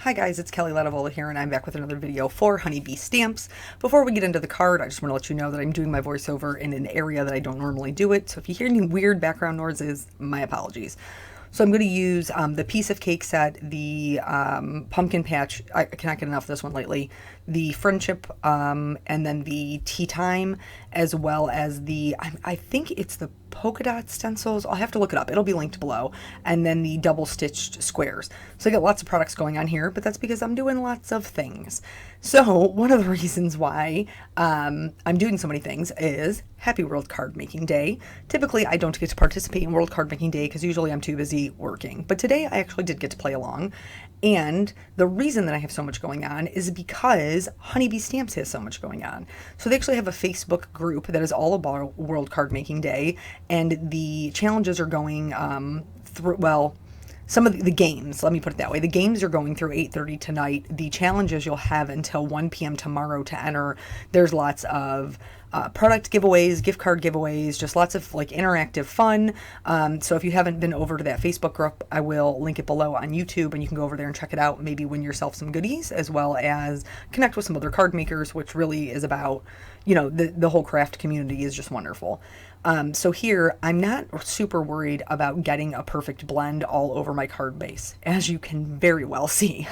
Hi guys, it's Kelly Latevola here, and I'm back with another video for Honeybee Stamps. Before we get into the card, I just want to let you know that I'm doing my voiceover in an area that I don't normally do it, so if you hear any weird background noises, my apologies. So I'm going to use the piece of cake set, the pumpkin patch, I cannot get enough of this one lately, the friendship, and then the tea time, as well as the, I think it's the polka dot stencils. I'll have to look it up. It'll be linked below. And then the double stitched squares. So I got lots of products going on here, but that's because I'm doing lots of things. So one of the reasons why I'm doing so many things is Happy World Card Making Day. Typically, I don't get to participate in World Card Making Day because usually I'm too busy working. But today I actually did get to play along. And the reason that I have so much going on is because Honeybee Stamps has so much going on. So they actually have a Facebook group that is all about World Card Making Day, and the challenges are going through, well, some of the games, let me put it that way. The games are going through 8:30 tonight. The challenges you'll have until 1 p.m. tomorrow to enter. There's lots of product giveaways, gift card giveaways, just lots of like interactive fun. So if you haven't been over to that Facebook group, I will link it below on YouTube, and you can go over there and check it out. Maybe win yourself some goodies, as well as connect with some other card makers, which really is about, you know, the whole craft community is just wonderful. So here, I'm not super worried about getting a perfect blend all over my card base, as you can very well see.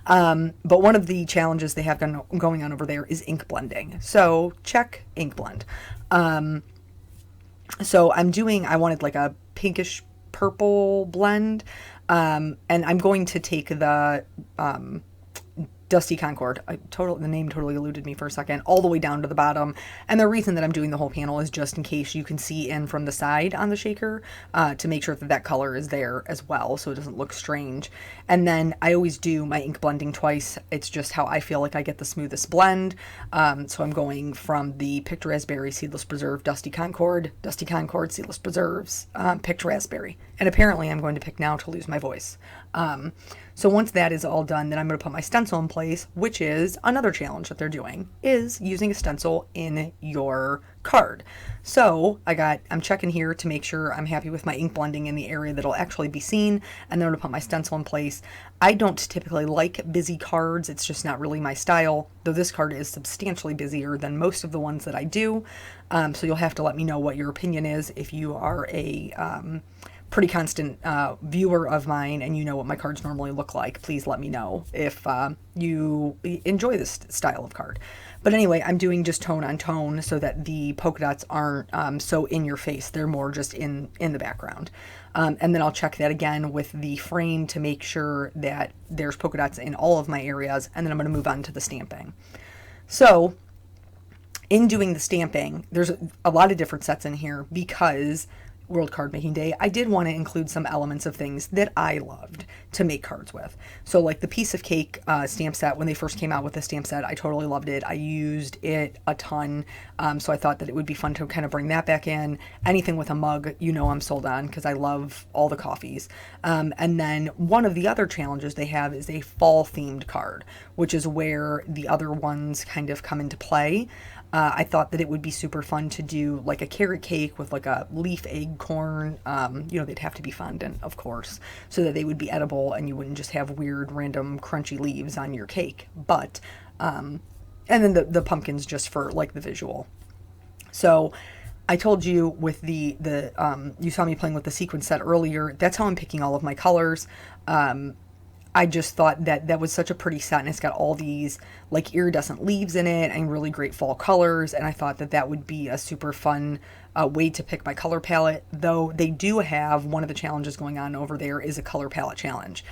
But one of the challenges they have going on over there is ink blending. So check ink blend. So I wanted like a pinkish purple blend, and I'm going to take the Dusty Concord. The name totally eluded me for a second, all the way down to the bottom. And the reason that I'm doing the whole panel is just in case you can see in from the side on the shaker, to make sure that that color is there as well, so it doesn't look strange. And then I always do my ink blending twice. It's just how I feel like I get the smoothest blend. So I'm going from the Picked Raspberry Seedless Preserve Dusty Concord Seedless Preserves Picked Raspberry. And apparently I'm going to pick now to lose my voice. So once that is all done, then I'm going to put my stencil in place, which is another challenge that they're doing, is using a stencil in your card. So I'm checking here to make sure I'm happy with my ink blending in the area that'll actually be seen, and then I'm going to put my stencil in place. I don't typically like busy cards. It's just not really my style, though this card is substantially busier than most of the ones that I do. So you'll have to let me know what your opinion is if you are a pretty constant viewer of mine and you know what my cards normally look like. Please let me know if you enjoy this style of card. But anyway, I'm doing just tone on tone so that the polka dots aren't so in your face. They're more just in the background. And then I'll check that again with the frame to make sure that there's polka dots in all of my areas, and then I'm going to move on to the stamping. So in doing the stamping, there's a lot of different sets in here because World Card Making Day, I did want to include some elements of things that I loved to make cards with. So like the piece of cake stamp set, when they first came out with the stamp set, I totally loved it. I used it a ton. So I thought that it would be fun to kind of bring that back in. Anything with a mug, you know I'm sold on because I love all the coffees. And then one of the other challenges they have is a fall themed card, which is where the other ones kind of come into play. I thought that it would be super fun to do like a carrot cake with like a leaf egg corn. They'd have to be fondant, of course, so that they would be edible and you wouldn't just have weird random crunchy leaves on your cake. But, and then the pumpkins just for like the visual. So I told you with you saw me playing with the sequin set earlier. That's how I'm picking all of my colors. I just thought that that was such a pretty set, and it's got all these like iridescent leaves in it and really great fall colors, and I thought that that would be a super fun way to pick my color palette, though they do have one of the challenges going on over there is a color palette challenge.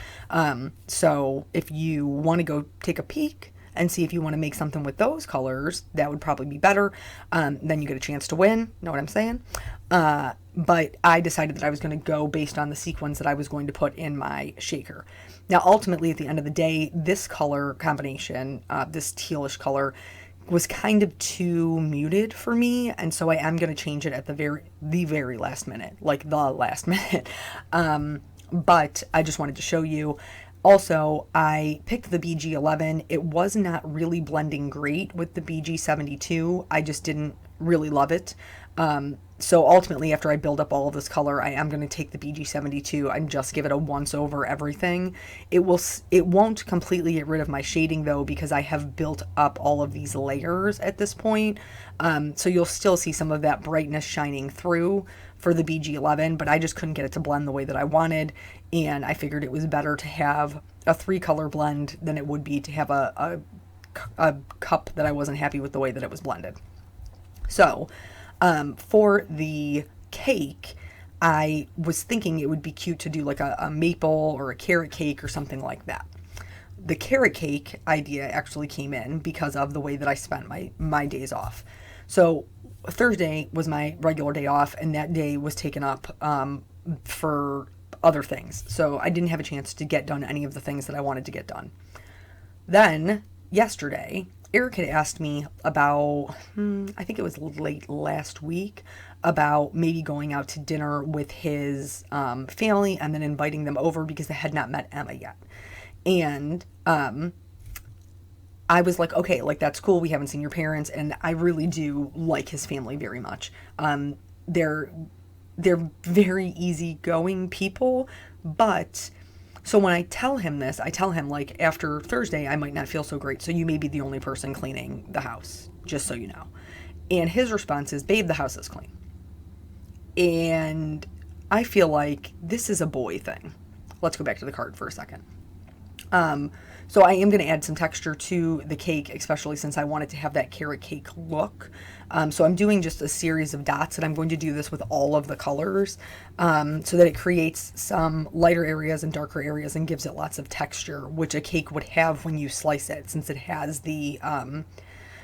So if you want to go take a peek and see if you want to make something with those colors, that would probably be better. Then you get a chance to win. Know what I'm saying? But I decided that I was going to go based on the sequins that I was going to put in my shaker. Now, ultimately, at the end of the day, this color combination, this tealish color, was kind of too muted for me, and so I am going to change it at the very last minute, like the last minute. But I just wanted to show you. Also, I picked the BG11. It was not really blending great with the BG72. I just didn't really love it. So ultimately, after I build up all of this color, I am going to take the BG72 and just give it a once over everything. It won't completely get rid of my shading though, because I have built up all of these layers at this point. So you'll still see some of that brightness shining through for the BG11, but I just couldn't get it to blend the way that I wanted. And I figured it was better to have a 3-color blend than it would be to have a cup that I wasn't happy with the way that it was blended. So, for the cake, I was thinking it would be cute to do like a maple or a carrot cake or something like that. The carrot cake idea actually came in because of the way that I spent my days off. So Thursday was my regular day off, and that day was taken up for other things. So I didn't have a chance to get done any of the things that I wanted to get done. Then yesterday, Eric had asked me about, I think it was late last week, about maybe going out to dinner with his family and then inviting them over because they had not met Emma yet. And I was like, okay, like that's cool. We haven't seen your parents, and I really do like his family very much. They're very easygoing people, but so when I tell him this, I tell him like after Thursday I might not feel so great, so you may be the only person cleaning the house, just so you know. And his response is, babe, the house is clean. And I feel like this is a boy thing. Let's go back to the card for a second. So I am going to add some texture to the cake, especially since I wanted to have that carrot cake look. So I'm doing just a series of dots, and I'm going to do this with all of the colors so that it creates some lighter areas and darker areas and gives it lots of texture, which a cake would have when you slice it, since it has the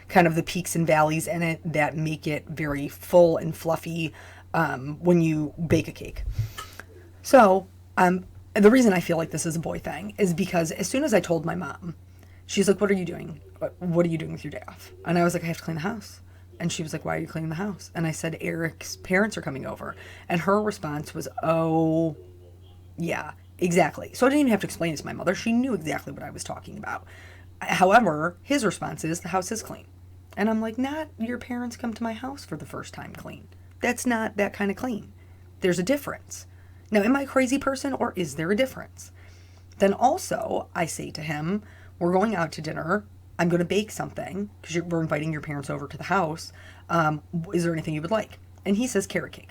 kind of the peaks and valleys in it that make it very full and fluffy when you bake a cake. So the reason I feel like this is a boy thing is because as soon as I told my mom, she's like, what are you doing? What are you doing with your day off? And I was like, I have to clean the house. And she was like, why are you cleaning the house? And I said, Eric's parents are coming over. And her response was, oh, yeah, exactly. So I didn't even have to explain it to my mother. She knew exactly what I was talking about. However, his response is, the house is clean. And I'm like, not your parents come to my house for the first time clean. That's not that kind of clean. There's a difference. Now, am I a crazy person, or is there a difference? Then also, I say to him, we're going out to dinner. I'm going to bake something because we're inviting your parents over to the house. Is there anything you would like? And he says carrot cake.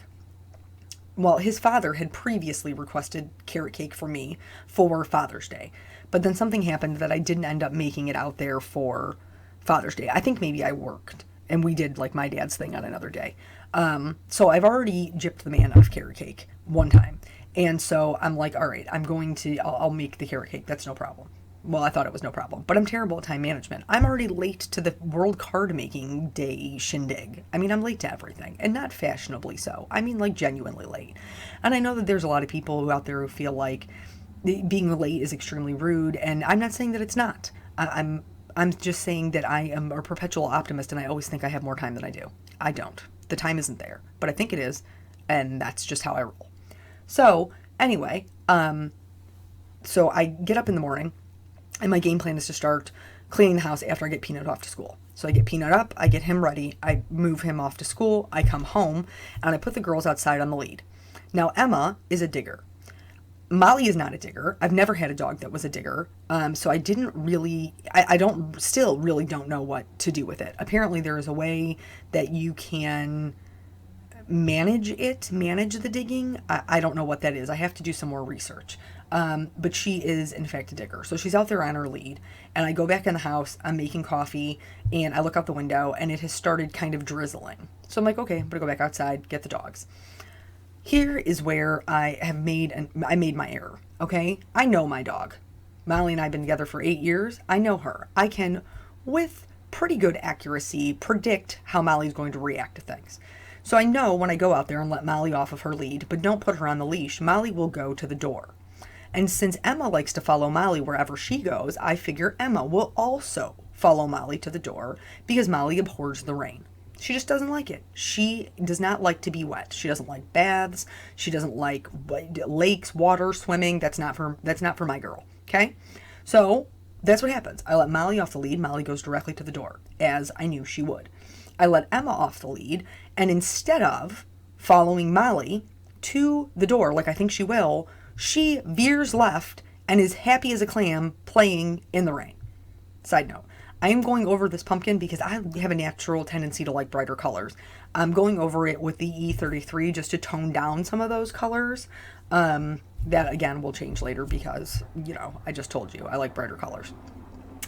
Well, his father had previously requested carrot cake for me for Father's Day. But then something happened that I didn't end up making it out there for Father's Day. I think maybe I worked, and we did like my dad's thing on another day. So I've already gypped the man of carrot cake one time. And so I'm like, all right, I'll make the carrot cake. That's no problem. Well, I thought it was no problem, but I'm terrible at time management. I'm already late to the World Card Making Day shindig. I mean, I'm late to everything, and not fashionably so. I mean, like, genuinely late. And I know that there's a lot of people out there who feel like being late is extremely rude, and I'm not saying that it's not. I'm just saying that I am a perpetual optimist, and I always think I have more time than I do. I don't. The time isn't there, but I think it is, and that's just how I roll. So, anyway, so I get up in the morning, and my game plan is to start cleaning the house after I get Peanut off to school. So I get Peanut up, I get him ready, I move him off to school, I come home, and I put the girls outside on the lead. Now, Emma is a digger. Molly is not a digger. I've never had a dog that was a digger, so I didn't really, still really don't know what to do with it. Apparently there is a way that you can manage the digging. I don't know what that is. I have to do some more research. But she is, in fact, a digger. So she's out there on her lead, and I go back in the house, I'm making coffee, and I look out the window, and it has started kind of drizzling. So I'm like, okay, I'm going to go back outside, get the dogs. Here is where I made my error, okay? I know my dog. Molly and I have been together for 8 years. I know her. I can, with pretty good accuracy, predict how Molly's going to react to things. So I know when I go out there and let Molly off of her lead, but don't put her on the leash, Molly will go to the door. And since Emma likes to follow Molly wherever she goes, I figure Emma will also follow Molly to the door because Molly abhors the rain. She just doesn't like it. She does not like to be wet. She doesn't like baths. She doesn't like lakes, water, swimming. That's not for my girl. Okay? So That's what happens. I let Molly off the lead. Molly goes directly to the door, as I knew she would. I let Emma off the lead, and instead of following Molly to the door, like I think she will, she veers left and is happy as a clam playing in the rain. Side note, I am going over this pumpkin because I have a natural tendency to like brighter colors. I'm going over it with the E33 just to tone down some of those colors. That, again, will change later because, I just told you, I like brighter colors.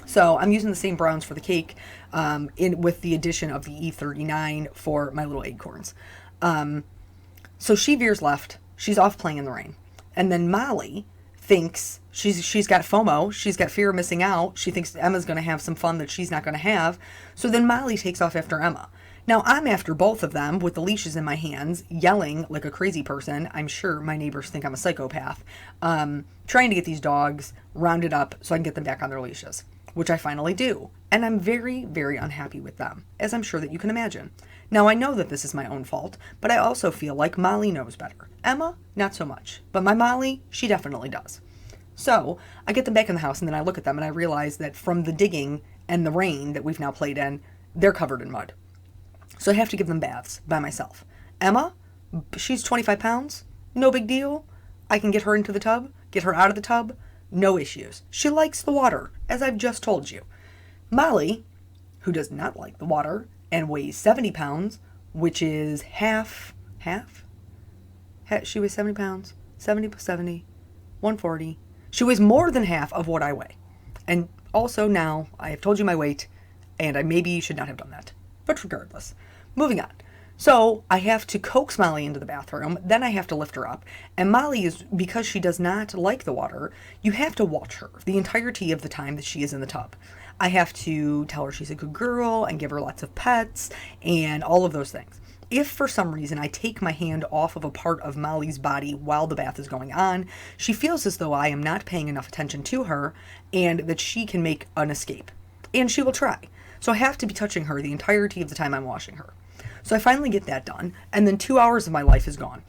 So I'm using the same browns for the cake with the addition of the E39 for my little acorns. So she veers left. She's off playing in the rain. And then Molly thinks she's got FOMO. She's got fear of missing out. She thinks Emma's going to have some fun that she's not going to have. So then Molly takes off after Emma. Now, I'm after both of them with the leashes in my hands, yelling like a crazy person. I'm sure my neighbors think I'm a psychopath. Trying to get these dogs rounded up so I can get them back on their leashes, which I finally do. And I'm very, very unhappy with them, as I'm sure that you can imagine. Now, I know that this is my own fault, but I also feel like Molly knows better. Emma, not so much. But my Molly, she definitely does. So I get them back in the house, and then I look at them, and I realize that from the digging and the rain that we've now played in, they're covered in mud. So I have to give them baths by myself. Emma, she's 25 pounds. No big deal. I can get her into the tub, get her out of the tub. No issues. She likes the water, as I've just told you. Molly, who does not like the water and weighs 70 pounds, which is half, she weighs 70 pounds, 70, 140. She weighs more than half of what I weigh. And also now, I have told you my weight, and I maybe should not have done that. But regardless, moving on. So I have to coax Molly into the bathroom, then I have to lift her up. And Molly is, because she does not like the water, you have to watch her the entirety of the time that she is in the tub. I have to tell her she's a good girl and give her lots of pets and all of those things. If for some reason I take my hand off of a part of Molly's body while the bath is going on, she feels as though I am not paying enough attention to her and that she can make an escape. And she will try. So I have to be touching her the entirety of the time I'm washing her. So I finally get that done, and then 2 hours of my life is gone.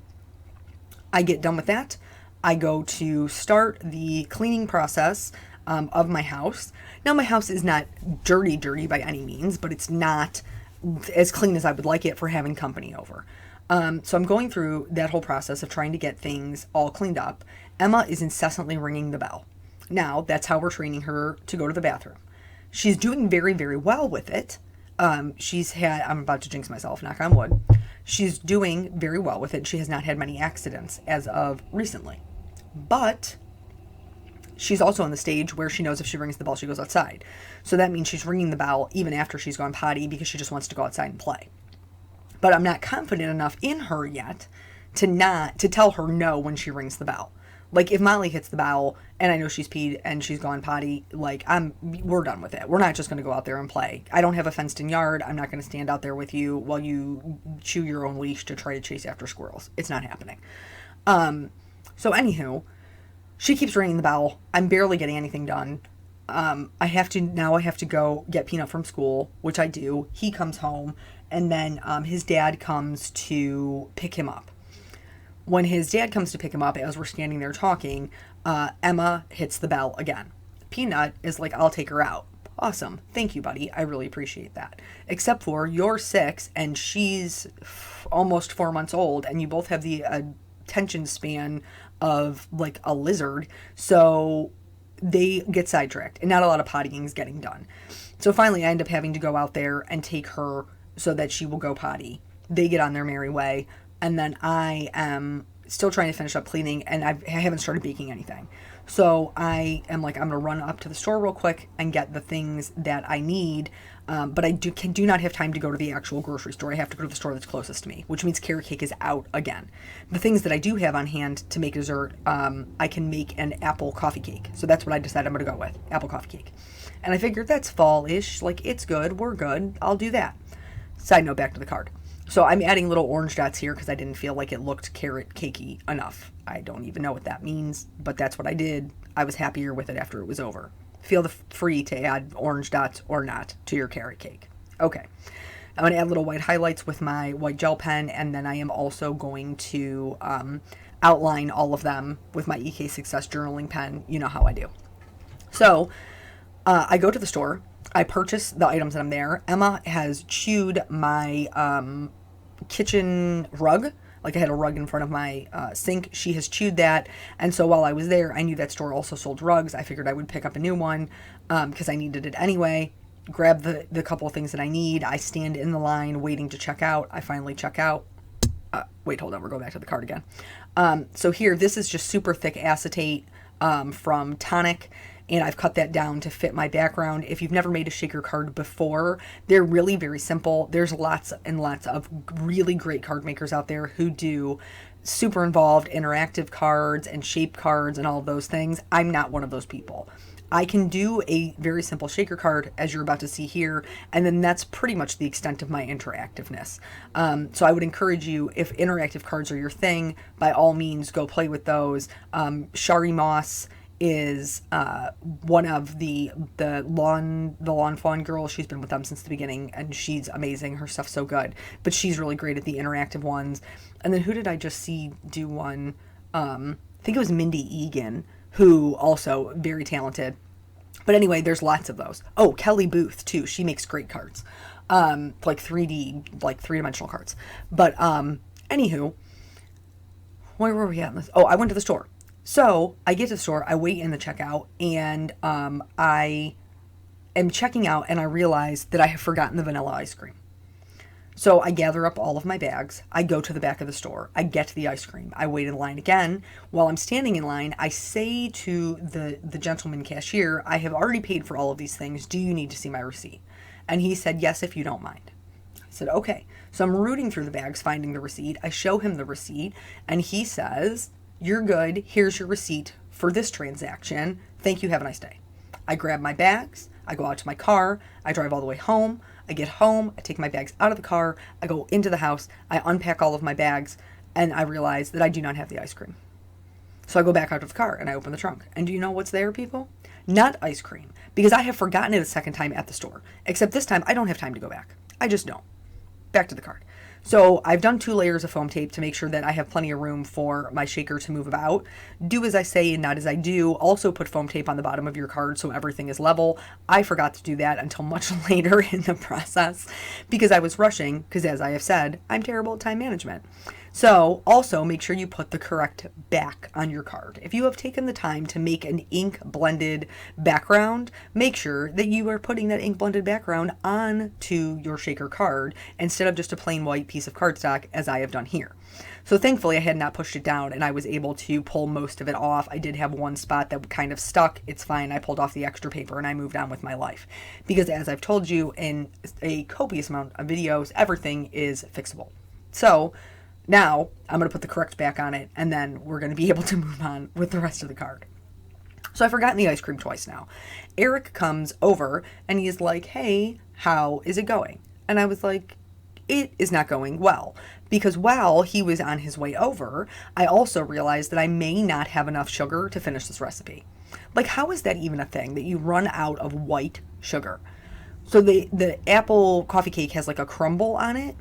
I get done with that. I go to start the cleaning process of my house. Now, my house is not dirty by any means, but it's not as clean as I would like it for having company over. So I'm going through that whole process of trying to get things all cleaned up. Emma is incessantly ringing the bell. Now, that's how we're training her to go to the bathroom. She's doing very, very well with it. I'm about to jinx myself, knock on wood. She's doing very well with it. She has not had many accidents as of recently. But she's also on the stage where she knows if she rings the bell, she goes outside. So that means she's ringing the bell even after she's gone potty because she just wants to go outside and play. But I'm not confident enough in her yet to tell her no when she rings the bell. Like, if Molly hits the bell and I know she's peed and she's gone potty, we're done with it. We're not just going to go out there and play. I don't have a fenced-in yard. I'm not going to stand out there with you while you chew your own leash to try to chase after squirrels. It's not happening. So anywho, she keeps ringing the bell. I'm barely getting anything done. I have to go get Peanut from school, which I do. He comes home, and then his dad comes to pick him up. When his dad comes to pick him up, as we're standing there talking, Emma hits the bell again. Peanut is like, I'll take her out. Awesome. Thank you, buddy. I really appreciate that. Except for you're 6 and she's almost 4 months old, and you both have the attention span of like a lizard. So they get sidetracked and not a lot of pottying is getting done. So finally I end up having to go out there and take her so that she will go potty. They get on their merry way. And then I am still trying to finish up cleaning, and I haven't started baking anything. So I am like, I'm going to run up to the store real quick and get the things that I need. But I do not have time to go to the actual grocery store. I have to go to the store that's closest to me, which means carrot cake is out again. The things that I do have on hand to make dessert, I can make an apple coffee cake. So that's what I decided I'm going to go with, apple coffee cake. And I figured that's fall-ish, like it's good, we're good, I'll do that. Side note, back to the card. So I'm adding little orange dots here because I didn't feel like it looked carrot cakey enough. I don't even know what that means, but that's what I did. I was happier with it after it was over. Feel free to add orange dots or not to your carrot cake. Okay. I'm going to add little white highlights with my white gel pen, and then I am also going to outline all of them with my EK Success journaling pen. You know how I do. So I go to the store. I purchase the items that I'm there. Emma has chewed my kitchen rug. Like I had a rug in front of my sink. She has chewed that. And so while I was there, I knew that store also sold rugs. I figured I would pick up a new one because I needed it anyway. Grab the couple of things that I need. I stand in the line waiting to check out. I finally check out. Wait, hold on. We're going back to the card again. So here, this is just super thick acetate from Tonic. And I've cut that down to fit my background. If you've never made a shaker card before, they're really very simple. There's lots and lots of really great card makers out there who do super involved interactive cards and shape cards and all of those things. I'm not one of those people. I can do a very simple shaker card, as you're about to see here, and then that's pretty much the extent of my interactiveness. So I would encourage you, if interactive cards are your thing, by all means, go play with those. Shari Moss is one of the lawn fawn girls. She's been with them since the beginning, and she's amazing. Her stuff's so good, but she's really great at the interactive ones. And then who did I just see do one? I think it was Mindy Egan, who also very talented. But anyway, there's lots of those. Oh, Kelly Booth too. She makes great cards, like 3D, like three-dimensional cards. But anywho, where were we at in this? Oh, I went to the store. So I get to the store, I wait in the checkout, and I am checking out, and I realize that I have forgotten the vanilla ice cream. So I gather up all of my bags, I go to the back of the store, I get the ice cream, I wait in line again. While I'm standing in line, I say to the gentleman cashier, I have already paid for all of these things, do you need to see my receipt? And he said, yes, if you don't mind. I said, okay. So I'm rooting through the bags, finding the receipt. I show him the receipt, and he says, you're good. Here's your receipt for this transaction. Thank you. Have a nice day. I grab my bags. I go out to my car. I drive all the way home. I get home. I take my bags out of the car. I go into the house. I unpack all of my bags, and I realize that I do not have the ice cream. So I go back out to the car and I open the trunk. And do you know what's there, people? Not ice cream, because I have forgotten it a second time at the store. Except this time I don't have time to go back. I just don't. Back to the card. So I've done 2 layers of foam tape to make sure that I have plenty of room for my shaker to move about. Do as I say and not as I do. Also put foam tape on the bottom of your card so everything is level. I forgot to do that until much later in the process because I was rushing, because as I have said, I'm terrible at time management. So also make sure you put the correct back on your card. If you have taken the time to make an ink blended background, make sure that you are putting that ink blended background onto your shaker card instead of just a plain white piece of cardstock as I have done here. So thankfully I had not pushed it down and I was able to pull most of it off. I did have one spot that kind of stuck. It's fine. I pulled off the extra paper and I moved on with my life. Because as I've told you in a copious amount of videos, everything is fixable. So now I'm going to put the correct back on it and then we're going to be able to move on with the rest of the card. So I've forgotten the ice cream twice now. Eric comes over and he's like, hey, how is it going? And I was like, it is not going well. Because while he was on his way over, I also realized that I may not have enough sugar to finish this recipe. Like, how is that even a thing, that you run out of white sugar? So the apple coffee cake has like a crumble on it.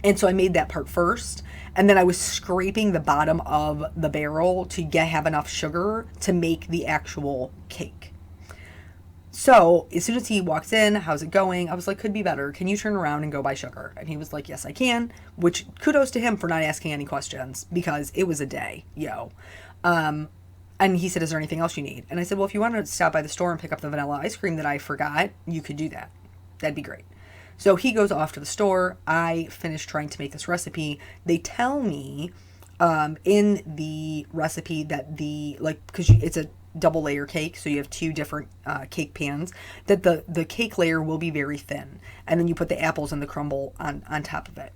And so I made that part first, and then I was scraping the bottom of the barrel to have enough sugar to make the actual cake. So as soon as he walks in, how's it going? I was like, could be better. Can you turn around and go buy sugar? And he was like, yes, I can, which kudos to him for not asking any questions because it was a day, yo. And he said, is there anything else you need? And I said, well, if you want to stop by the store and pick up the vanilla ice cream that I forgot, you could do that. That'd be great. So he goes off to the store. I finish trying to make this recipe. They tell me in the recipe that because it's a double layer cake, so you have 2 different cake pans, that the cake layer will be very thin. And then you put the apples and the crumble on top of it.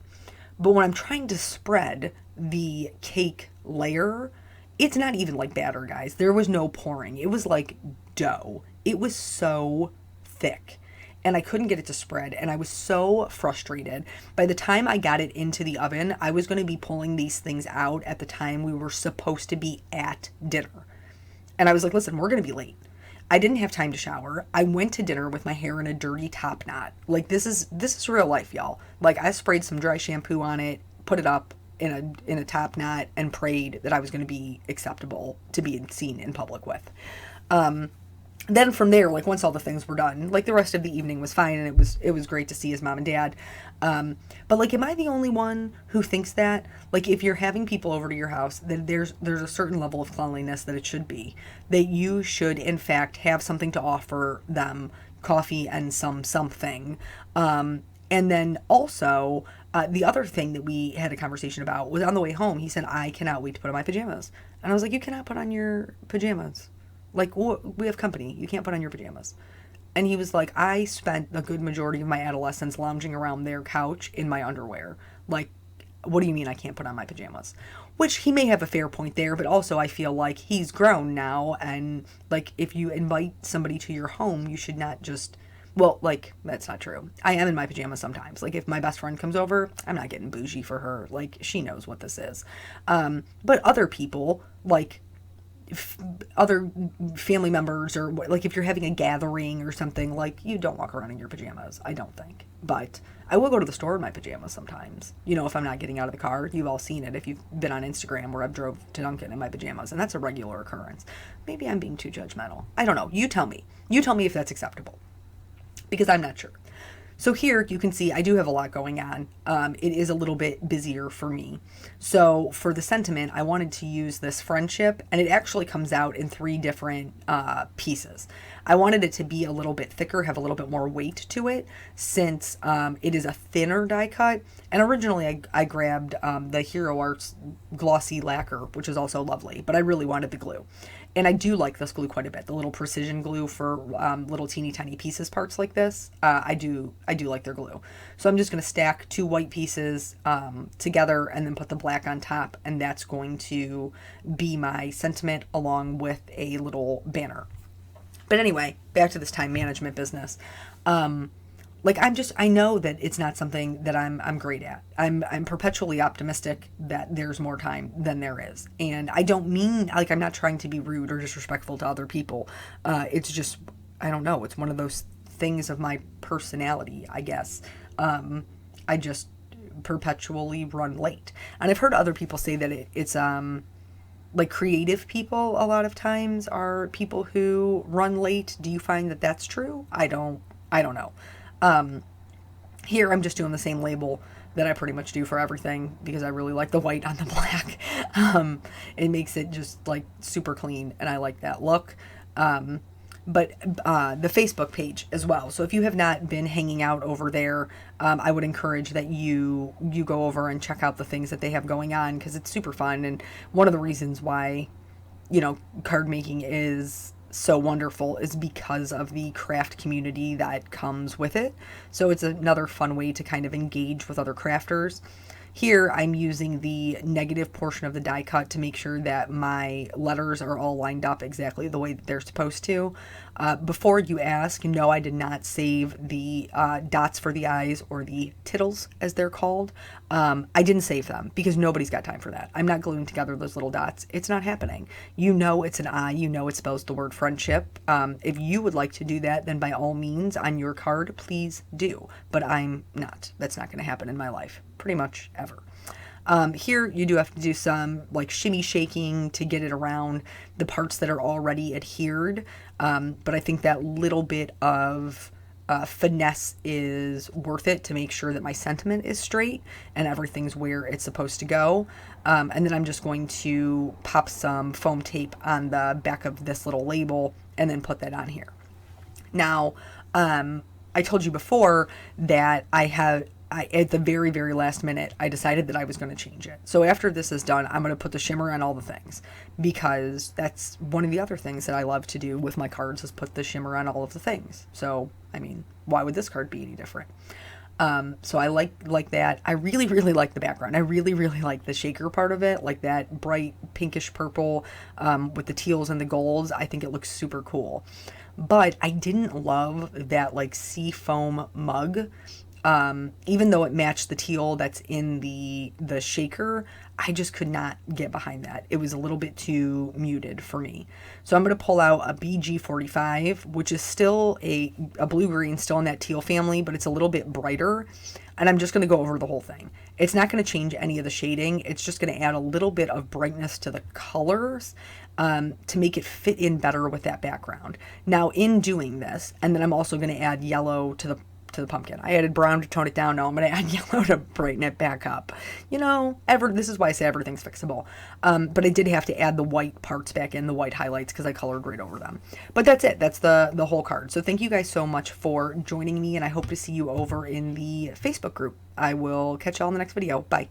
But when I'm trying to spread the cake layer, it's not even like batter, guys. There was no pouring. It was like dough. It was so thick. And I couldn't get it to spread, and I was so frustrated. By the time I got it into the oven, I was going to be pulling these things out at the time we were supposed to be at dinner. And I was like, listen, we're going to be late. I didn't have time to shower. I went to dinner with my hair in a dirty top knot. Like, this is real life, y'all. Like, I sprayed some dry shampoo on it, put it up in a top knot, and prayed that I was going to be acceptable to be seen in public with. then from there, like once all the things were done, like the rest of the evening was fine, and it was great to see his mom and dad. But like, am I the only one who thinks that? Like, if you're having people over to your house, then there's a certain level of cleanliness that it should be. That you should, in fact, have something to offer them, coffee and something. And then also, the other thing that we had a conversation about was on the way home. He said, "I cannot wait to put on my pajamas," and I was like, "You cannot put on your pajamas. Like, we have company. You can't put on your pajamas." And he was like, "I spent the good majority of my adolescence lounging around their couch in my underwear. Like, what do you mean I can't put on my pajamas?" Which he may have a fair point there, but also I feel like he's grown now, and like, if you invite somebody to your home, you should not just, well, like, that's not true. I am in my pajamas sometimes. Like, if my best friend comes over, I'm not getting bougie for her. Like, she knows what this is. But other people, like, other family members, or like if you're having a gathering or something, like, you don't walk around in your pajamas, I don't think. But I will go to the store in my pajamas sometimes, you know, if I'm not getting out of the car. You've all seen it if you've been on Instagram where I've drove to Dunkin' in my pajamas, and that's a regular occurrence. Maybe I'm being too judgmental. I don't know. You tell me if that's acceptable, because I'm not sure. So here you can see I do have a lot going on. It is a little bit busier for me. So for the sentiment, I wanted to use this friendship, and it actually comes out in 3 different pieces. I wanted it to be a little bit thicker, have a little bit more weight to it, since it is a thinner die cut. And originally I grabbed the Hero Arts glossy lacquer, which is also lovely, but I really wanted the glue. And I do like this glue quite a bit. The little precision glue for little teeny tiny pieces parts like this. I do like their glue. So I'm just going to stack 2 white pieces together and then put the black on top. And that's going to be my sentiment along with a little banner. But anyway, back to this time management business. Like, I know that it's not something that I'm great at. I'm perpetually optimistic that there's more time than there is. And I don't mean, like, I'm not trying to be rude or disrespectful to other people. It's just, I don't know. It's one of those things of my personality, I guess. I just perpetually run late. And I've heard other people say that it's like, creative people a lot of times are people who run late. Do you find that that's true? I don't know. Here I'm just doing the same label that I pretty much do for everything, because I really like the white on the black. It makes it just like super clean, and I like that look. But the Facebook page as well. So if you have not been hanging out over there, I would encourage that you go over and check out the things that they have going on, because it's super fun. And one of the reasons why, you know, card making is so wonderful is because of the craft community that comes with it. So it's another fun way to kind of engage with other crafters. Here I'm using the negative portion of the die cut to make sure that my letters are all lined up exactly the way that they're supposed to. Before you ask, no, I did not save the dots for the eyes, or the tittles as they're called. I didn't save them because nobody's got time for that. I'm not gluing together those little dots. It's not happening. You know it's an I. You know it spells the word friendship. If you would like to do that, then by all means on your card, please do. But I'm not. That's not going to happen in my life pretty much ever. Here you do have to do some like shimmy shaking to get it around the parts that are already adhered. But I think that little bit of finesse is worth it to make sure that my sentiment is straight and everything's where it's supposed to go. And then I'm just going to pop some foam tape on the back of this little label and then put that on here. Now, I told you before that at the very, very last minute, I decided that I was going to change it. So after this is done, I'm going to put the shimmer on all the things, because that's one of the other things that I love to do with my cards, is put the shimmer on all of the things. So, I mean, why would this card be any different? So I like that. I really, really like the background. I really, really like the shaker part of it, like that bright pinkish purple with the teals and the golds. I think it looks super cool. But I didn't love that like sea foam mug. Even though it matched the teal that's in the shaker, I just could not get behind that. It was a little bit too muted for me. So I'm going to pull out a BG45, which is still a blue-green, still in that teal family, but it's a little bit brighter. And I'm just going to go over the whole thing. It's not going to change any of the shading. It's just going to add a little bit of brightness to the colors, to make it fit in better with that background. Now, in doing this, and then I'm also going to add yellow to the pumpkin. I added brown to tone it down. Now I'm going to add yellow to brighten it back up. This is why I say everything's fixable. But I did have to add the white parts back in, the white highlights, because I colored right over them. But that's it. That's the whole card. So thank you guys so much for joining me, and I hope to see you over in the Facebook group. I will catch y'all in the next video. Bye.